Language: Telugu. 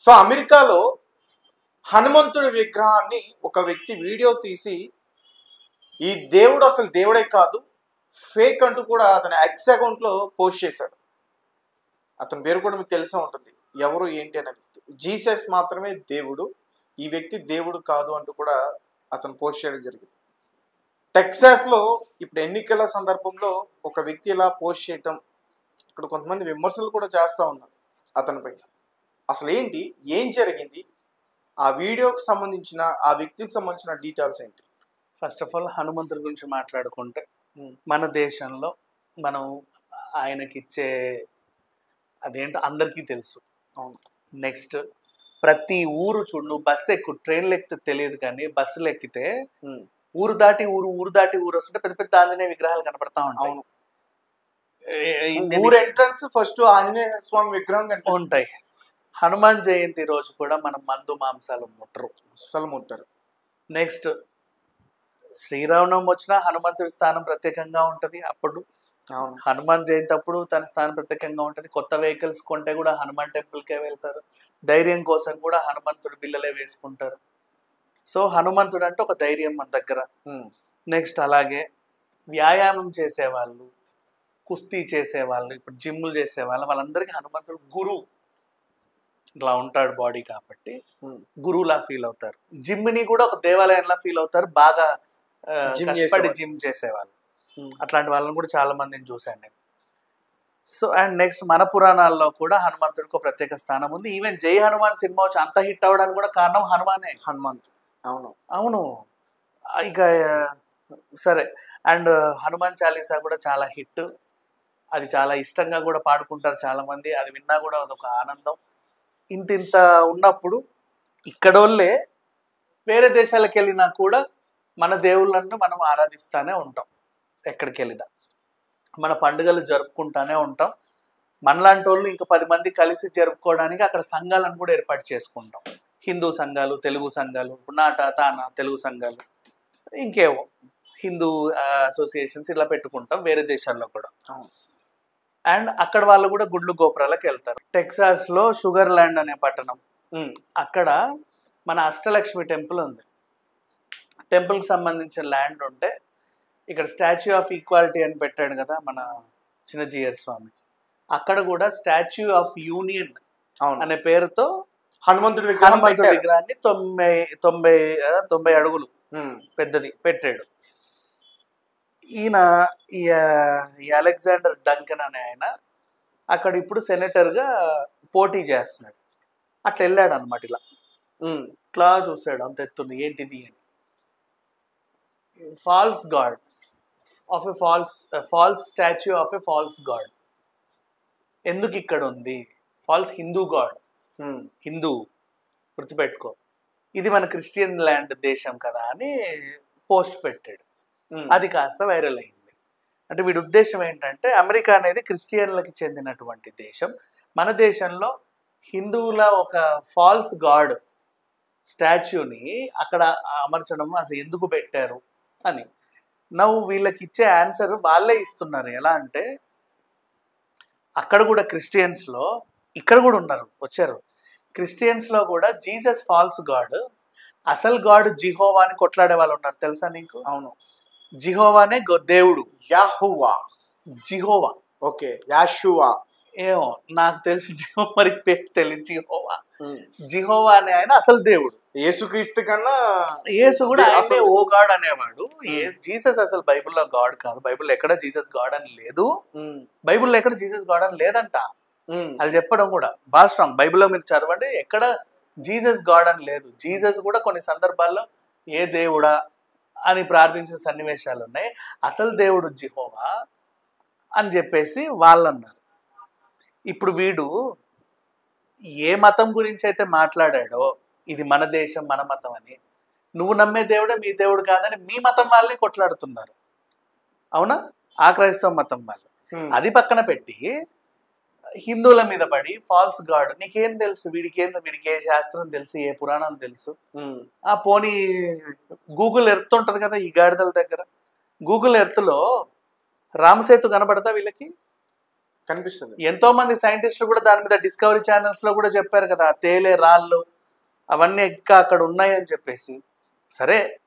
సో అమెరికాలో హనుమంతుడి విగ్రహాన్ని ఒక వ్యక్తి వీడియో తీసి ఈ దేవుడు అసలు దేవుడే కాదు, ఫేక్ అంటూ కూడా అతని ఎక్స్ అకౌంట్లో పోస్ట్ చేశాడు. అతని పేరు కూడా మీకు తెలిసే ఉంటుంది, ఎవరు ఏంటి అనే వ్యక్తి. జీసస్ మాత్రమే దేవుడు, ఈ వ్యక్తి దేవుడు కాదు అంటూ కూడా అతను పోస్ట్ చేయడం జరిగింది. టెక్సాస్లో ఇప్పుడు ఎన్నికల సందర్భంలో ఒక వ్యక్తి ఇలా పోస్ట్ చేయటం, ఇక్కడ కొంతమంది విమర్శలు కూడా చేస్తూ ఉన్నారు అతనిపై. అసలు ఏంటి, ఏం జరిగింది, ఆ వీడియోకి సంబంధించిన ఆ వ్యక్తికి సంబంధించిన డీటెయిల్స్ ఏంటి? ఫస్ట్ ఆఫ్ ఆల్ హనుమంతుడి గురించి మాట్లాడుకుంటే మన దేశంలో మనం ఆయనకిచ్చే అదేంటో అందరికీ తెలుసు. అవును. నెక్స్ట్ ప్రతి ఊరు చూడు, నువ్వు బస్సు ఎక్కు, ట్రైన్లు ఎక్కితే తెలియదు కానీ బస్సులు ఎక్కితే ఊరు దాటి ఊరు వస్తుంటే పెద్ద పెద్ద ఆంజనేయ విగ్రహాలు కనపడతా ఉంటాయి. అవును. ఊరు ఎంట్రన్స్ ఫస్ట్ ఆంజనేయ స్వామి విగ్రహం ఉంటాయి. హనుమాన్ జయంతి రోజు కూడా మనం మందు మాంసాలు ముట్టరు, అస్సలు ముట్టరు. నెక్స్ట్ శ్రీరామనవమి వచ్చినా హనుమంతుడి స్థానం ప్రత్యేకంగా ఉంటుంది. అప్పుడు హనుమాన్ జయంతి అప్పుడు తన స్థానం ప్రత్యేకంగా ఉంటుంది. కొత్త వెహికల్స్ కొంటే కూడా హనుమాన్ టెంపుల్కే వెళ్తారు. ధైర్యం కోసం కూడా హనుమంతుడి బిల్లలే వేసుకుంటారు. సో హనుమంతుడు అంటే ఒక ధైర్యం మన దగ్గర. నెక్స్ట్ అలాగే వ్యాయామం చేసేవాళ్ళు, కుస్తీ చేసేవాళ్ళు, ఇప్పుడు జిమ్లు చేసేవాళ్ళు, వాళ్ళందరికీ హనుమంతుడు గురువు. ఇట్లా ఉంటాడు బాడీ కాబట్టి గురువులా ఫీల్ అవుతారు. జిమ్ని కూడా ఒక దేవాలయంలా ఫీల్ అవుతారు, బాగా కష్టపడి జిమ్ చేసేవాళ్ళు. అట్లాంటి వాళ్ళని కూడా చాలా మందిని చూశాను నేను. సో అండ్ నెక్స్ట్ మన పురాణాల్లో కూడా హనుమంతుడికి ఒక ప్రత్యేక స్థానం ఉంది. ఈవెన్ జై హనుమాన్ సినిమా వచ్చి అంత హిట్ అవ్వడానికి కూడా కారణం హనుమానే. హనుమంతుడు. అవును అవును. ఇక సరే, అండ్ హనుమాన్ చాలీసా కూడా చాలా హిట్. అది చాలా ఇష్టంగా కూడా పాడుకుంటారు చాలా మంది. అది విన్నా కూడా అదొక ఆనందం. ఇంత ఉన్నప్పుడు ఇక్కడోళ్ళే వేరే దేశాలకు వెళ్ళినా కూడా మన దేవుళ్ళను మనం ఆరాధిస్తూనే ఉంటాం. ఎక్కడికి వెళ్ళినా మన పండుగలు జరుపుకుంటూనే ఉంటాం. మనలాంటి వాళ్ళు ఇంకా 10 మంది కలిసి జరుపుకోవడానికి అక్కడ సంఘాలను కూడా ఏర్పాటు చేసుకుంటాం. హిందూ సంఘాలు, తెలుగు సంఘాలు, నాట తానా తెలుగు సంఘాలు, ఇంకేవో హిందూ అసోసియేషన్స్ ఇలా పెట్టుకుంటాం వేరే దేశాల్లో కూడా. అండ్ అక్కడ వాళ్ళు కూడా గుళ్ళు గోపురాలకు వెళ్తారు. టెక్సాస్లో షుగర్ ల్యాండ్ అనే పట్టణం, అక్కడ మన అష్టలక్ష్మి టెంపుల్ ఉంది. టెంపుల్కి సంబంధించిన ల్యాండ్ ఉంటే ఇక్కడ స్టాచ్యూ ఆఫ్ ఈక్వాలిటీ అని పెట్టాడు కదా మన చిన్నజీయర్ స్వామి. అక్కడ కూడా స్టాచ్యూ ఆఫ్ యూనియన్ అనే పేరుతో హనుమంతుడి విగ్రహాన్ని 90 అడుగులు పెద్దది పెట్టాడు. ఈ అలెగ్జాండర్ డంకన్ అనే ఆయన అక్కడ ఇప్పుడు సెనేటర్గా పోటీ చేస్తున్నాడు. అట్లా వెళ్ళాడు అనమాట. ఇట్లా చూసాడు, అంత ఎత్తుంది ఏంటిది అని. False god of a false statue of a false god. ఎందుకు ఇక్కడ ఉంది? ఫాల్స్ హిందూ గాడ్, హిందూ గుర్తుపెట్టుకో, ఇది మన క్రిస్టియన్ ల్యాండ్ దేశం కదా అని పోస్ట్ పెట్టాడు. అది కాస్త వైరల్ అయింది. అంటే వీడి ఉద్దేశం ఏంటంటే అమెరికా అనేది క్రిస్టియన్లకి చెందినటువంటి దేశం, మన దేశంలో హిందువుల ఒక ఫాల్స్ గాడ్ స్టాచ్యూని అక్కడ అమర్చడం అసలు ఎందుకు పెట్టారు అని. నవ్వు వీళ్ళకి ఇచ్చే ఆన్సర్ వాళ్ళే ఇస్తున్నారు. ఎలా అంటే అక్కడ కూడా క్రిస్టియన్స్లో, ఇక్కడ కూడా ఉన్నారు, వచ్చారు క్రిస్టియన్స్లో కూడా జీసస్ ఫాల్స్ గాడ్, అసలు గాడ్ జిహోవా అని కొట్లాడే వాళ్ళు ఉన్నారు, తెలుసా నీకు? అవును. జిహోవానే దేవుడు, యాహోవా, జిహోవా. ఓకే, యాషువా ఏమో నాకు తెలిసి మరి పేరు తెలియదు. జిహోవా అనే ఆయన అసలు దేవుడు. యేసుక్రీస్తు కన్నా యేసు కూడా ఆయనే ఓ గాడ్ అనేవాడు. జీసస్ అసలు బైబిల్లో గాడ్ కాదు. బైబిల్లో ఎక్కడ జీసస్ గాడ్ అని లేదు. బైబిల్లో ఎక్కడ జీసస్ గాడ్ అని లేదంట. అది చెప్పడం కూడా బాగా స్ట్రాంగ్. బైబిల్లో మీరు చదవండి, ఎక్కడ జీసస్ గాడ్ అని లేదు. జీసస్ కూడా కొన్ని సందర్భాల్లో ఏ దేవుడా అని ప్రార్థించిన సన్నివేశాలు ఉన్నాయి. అసలు దేవుడు జిహోవా అని చెప్పేసి వాళ్ళు అన్నారు. ఇప్పుడు వీడు ఏ మతం గురించి అయితే మాట్లాడాడో, ఇది మన దేశం మన మతం అని, నువ్వు నమ్మే దేవుడే మీ దేవుడు కాదని మీ మతం వాళ్ళని కొట్లాడుతున్నారు. అవునా? ఆ క్రైస్తవ మతం వాళ్ళు. అది పక్కన పెట్టి హిందువుల మీద పడి ఫాల్స్ గాడ్, నీకేం తెలుసు? వీడికి ఏ శాస్త్రం తెలుసు, ఏ పురాణం తెలుసు? ఆ పోనీ గూగుల్ ఎర్త్ ఉంటుంది కదా ఈ గాడిదల దగ్గర, గూగుల్ ఎర్త్లో రామసేతు కనబడతా వీళ్ళకి? కనిపిస్తుంది. ఎంతో మంది సైంటిస్టులు కూడా దాని మీద డిస్కవరీ ఛానల్స్ లో కూడా చెప్పారు కదా, తేలే రాళ్ళు అవన్నీ ఇంకా అక్కడ ఉన్నాయి అని చెప్పేసి. సరే